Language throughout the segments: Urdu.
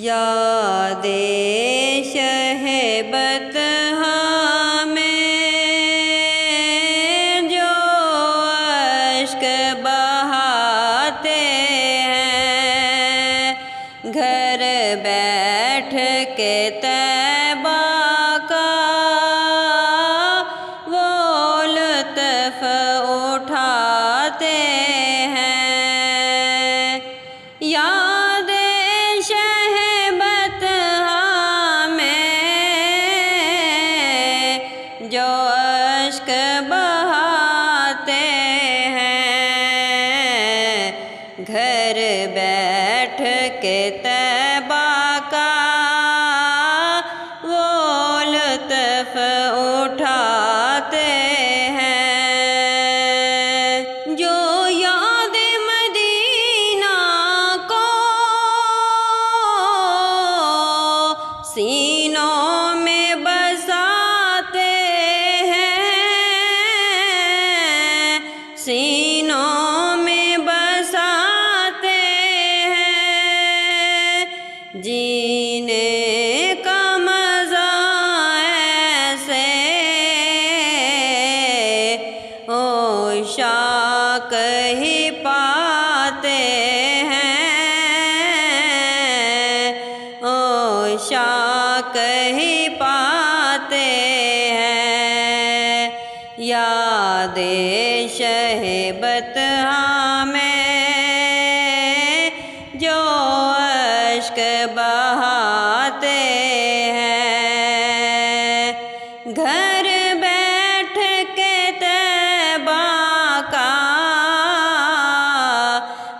یاد شہ بطحا میں جو اشک بہاتے ہیں، گھر بیٹھ کے طیبہ کا وہ لطف اٹھاتے ہیں۔ یاد شہ بطحا میں جو اشک بہاتے ہیں، گھر بیٹھ کے طیبہ کا وہ لطف اٹھاتے ہیں۔ جو یاد مدینہ کو سینوں میں بساتے ہیں، سینوں میں بساتے ہیں، جینے کا مزہ ایسے عشاق ہی پاتے ہیں، عشاق ہی پاتے ہیں۔ یاد شہ بطحا میں جو اشک بہاتے ہیں، گھر بیٹھ کے طیبہ کا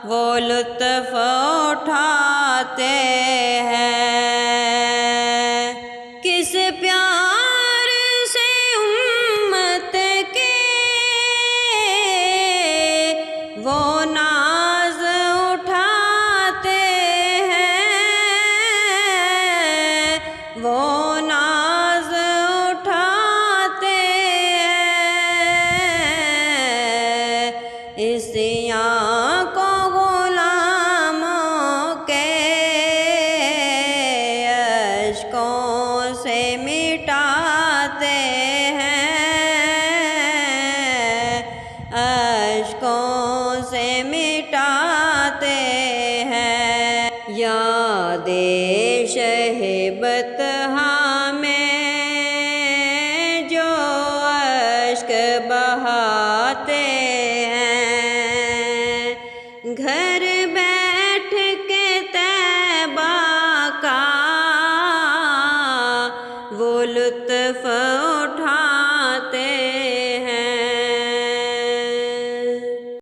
وہ لطف اٹھاتے ہیں۔ کس پیار سے امت کے وہ ناز اٹھاتے ہیں، وہ ناز اٹھاتے ہیں۔ اس کو غلاموں کے اشکوں سے مٹاتے ہیں، اشکوں سے مٹاتے ہیں۔ یاد شہ بطحا میں جو اشک بہاتے ہیں، گھر بیٹھ کے طیبہ کا وہ لطف